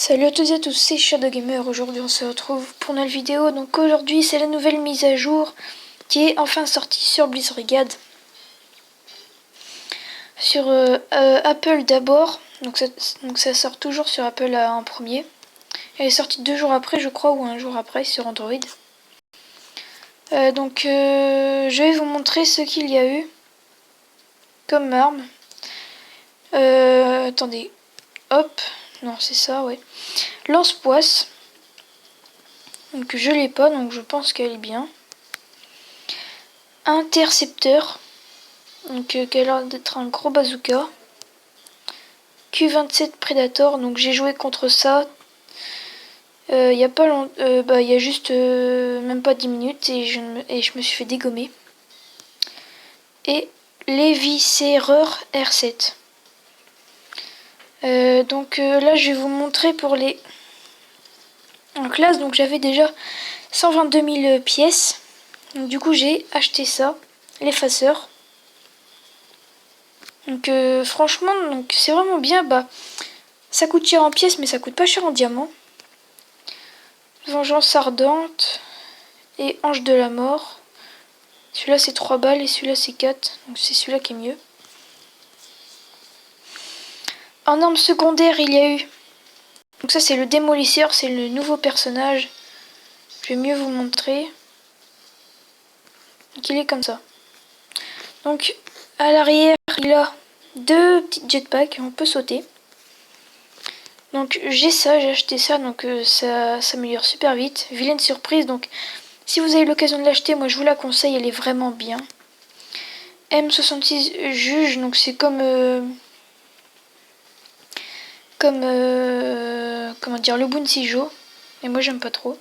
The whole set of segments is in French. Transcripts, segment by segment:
Salut à tous et à tous, c'est Shadow Gamer. Aujourd'hui on se retrouve pour notre vidéo. Donc aujourd'hui c'est la nouvelle mise à jour qui est enfin sortie sur Blizzard. Sur Apple d'abord, donc ça sort toujours sur Apple en premier. Elle est sortie 2 jours après je crois, ou un jour après sur Android. Je vais vous montrer ce qu'il y a eu comme arme. Attendez, hop, non c'est ça, ouais. Lance-poisse. Donc je l'ai pas, donc je pense qu'elle est bien. Intercepteur. Donc qui a l'air d'être un gros bazooka. Q27 Predator, donc j'ai joué contre ça. Il y a pas il y a juste même pas 10 minutes et je me suis fait dégommer. Et l'éviscéreur R7. Là je vais vous montrer pour les en classe. Donc j'avais déjà 122 000 pièces. Donc, du coup j'ai acheté ça, l'effaceur. Donc franchement donc c'est vraiment bien. Ça coûte cher en pièces mais ça coûte pas cher en diamants. Vengeance ardente et ange de la mort. Celui-là c'est 3 balles et celui-là c'est 4. Donc c'est celui-là qui est mieux. En arme secondaire il y a eu. Donc ça c'est le démolisseur, c'est le nouveau personnage. Je vais mieux vous montrer. Donc il est comme ça. Donc à l'arrière il a 2 petites jetpacks, on peut sauter. Donc j'ai acheté ça, donc ça s'améliore super vite. Vilaine surprise, donc si vous avez l'occasion de l'acheter, moi je vous la conseille, elle est vraiment bien. M66 juge, donc c'est comment dire, le Bunsijo, mais moi j'aime pas trop.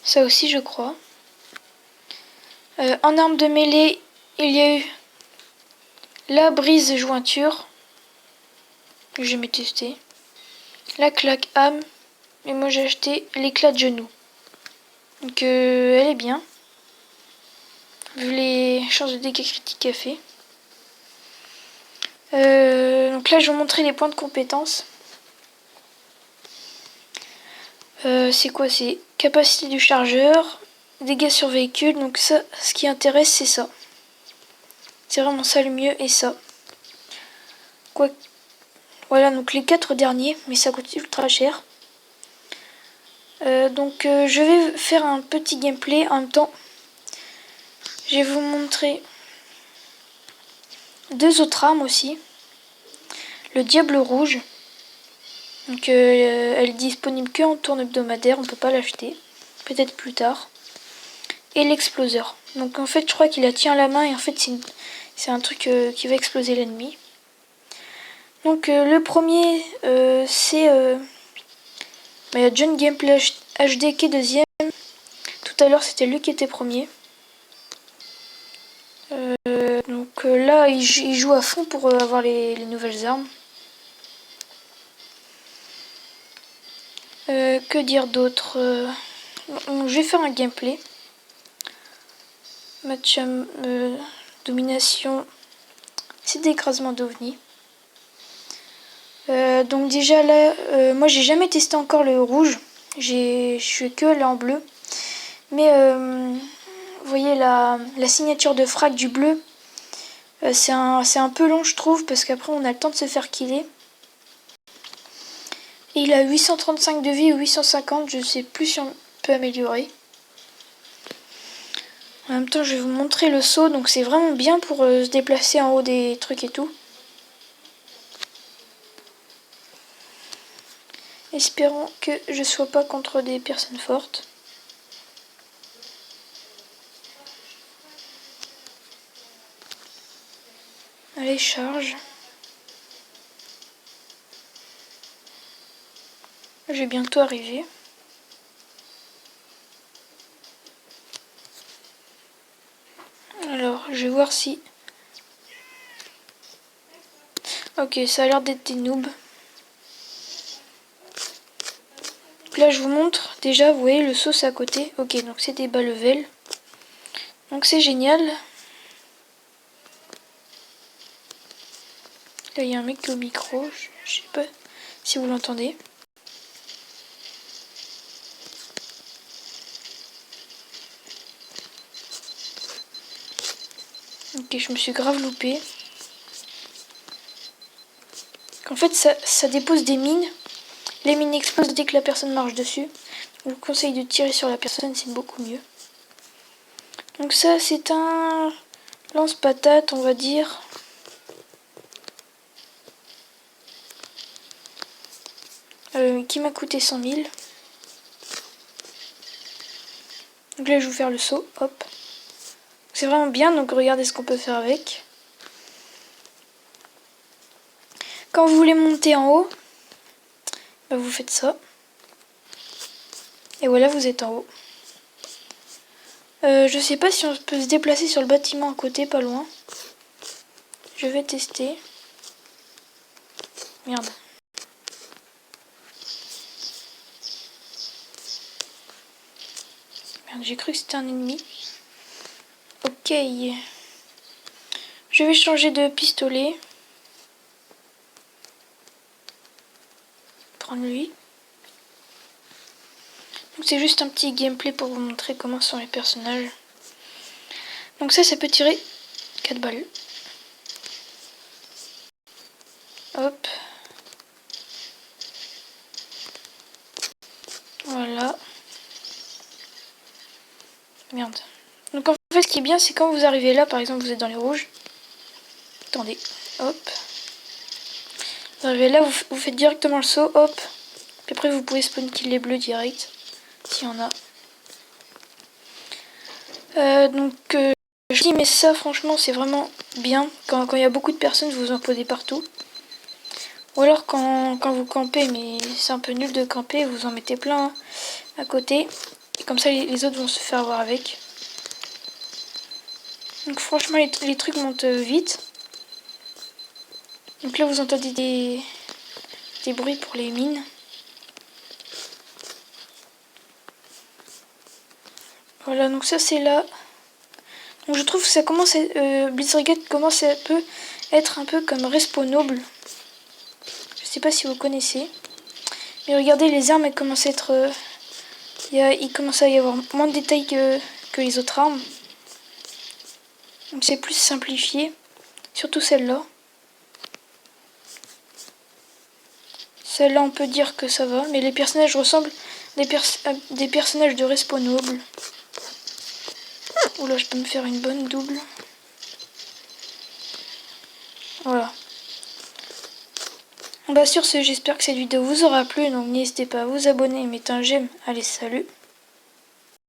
Ça aussi je crois. En arme de mêlée, il y a eu la brise jointure, que j'ai jamais testé. La claque âme, et moi j'ai acheté l'éclat de genou. Donc elle est bien, vu les chances de dégâts critiques qu'elle fait. Donc là je vais vous montrer les points de compétence. C'est quoi? C'est capacité du chargeur, dégâts sur véhicule. Donc ça, ce qui intéresse c'est ça. C'est vraiment ça le mieux et ça. Voilà, donc les 4 derniers, mais ça coûte ultra cher. Je vais faire un petit gameplay en même temps. Je vais vous montrer 2 autres armes aussi. Le diable rouge. Donc elle est disponible que en tourne hebdomadaire, on peut pas l'acheter. Peut-être plus tard. Et l'exploseur. Donc en fait je crois qu'il la tient à la main et en fait c'est un truc qui va exploser l'ennemi. Donc le premier c'est il y a John Gameplay HD qui est deuxième. Tout à l'heure c'était lui qui était premier. Là il joue à fond pour avoir les nouvelles armes. Que dire d'autre? Je vais faire un gameplay. Match domination, c'est d'écrasement d'OVNI. Donc déjà là, moi j'ai jamais testé encore le rouge. Je suis que là en bleu. Mais vous voyez la signature de frag du bleu. C'est un peu long je trouve parce qu'après on a le temps de se faire killer. Et il a 835 de vie ou 850, je sais plus si on peut améliorer. En même temps je vais vous montrer le saut, donc c'est vraiment bien pour se déplacer en haut des trucs et tout. Espérons que je sois pas contre des personnes fortes. Allez, charge. Je vais bientôt arriver. Alors, je vais voir si... Ok, ça a l'air d'être des noobs. Donc là, je vous montre. Déjà, vous voyez, le saut, c'est à côté. Ok, donc c'est des bas level. Donc c'est génial. Là, il y a un mec au micro. Je sais pas si vous l'entendez. Ok, je me suis grave loupé. En fait, ça dépose des mines. Les mines explosent dès que la personne marche dessus. Je vous conseille de tirer sur la personne, c'est beaucoup mieux. Donc ça, c'est un lance-patate, on va dire. Qui m'a coûté 100 000. Donc là, je vais vous faire le saut. Hop. C'est vraiment bien, donc regardez ce qu'on peut faire avec. Quand vous voulez monter en haut, bah vous faites ça. Et voilà, vous êtes en haut. Je sais pas si on peut se déplacer sur le bâtiment à côté, pas loin. Je vais tester. Merde. Merde, j'ai cru que c'était un ennemi. Ok. Je vais changer de pistolet. Prendre lui. Donc c'est juste un petit gameplay pour vous montrer comment sont les personnages. Donc ça peut tirer 4 balles. Hop. Voilà. Merde. Donc en fait, ce qui est bien, c'est quand vous arrivez là, par exemple, vous êtes dans les rouges. Attendez. Hop. Vous arrivez là, vous faites directement le saut. Hop. Puis après, vous pouvez spawn kill les bleus direct. S'il y en a. Je dis, mais ça, franchement, c'est vraiment bien. Quand il y a beaucoup de personnes, vous en posez partout. Ou alors quand vous campez, mais c'est un peu nul de camper, vous en mettez plein à côté. Et comme ça, les autres vont se faire avoir avec. Donc franchement, les trucs montent vite. Donc là, vous entendez des bruits pour les mines. Voilà, donc ça c'est là. Donc je trouve que ça commence Blitzrigate commence à être un peu comme Respawnable. Je sais pas si vous connaissez. Mais regardez, les armes elles commencent à être... il commence à y avoir moins de détails que les autres armes. Donc c'est plus simplifié. Surtout celle-là. Celle-là on peut dire que ça va. Mais les personnages ressemblent à des personnages de Respawnable. Oula, je peux me faire une bonne double. Voilà. Bah sur ce, j'espère que cette vidéo vous aura plu, donc n'hésitez pas à vous abonner et mettre un j'aime. Allez, salut!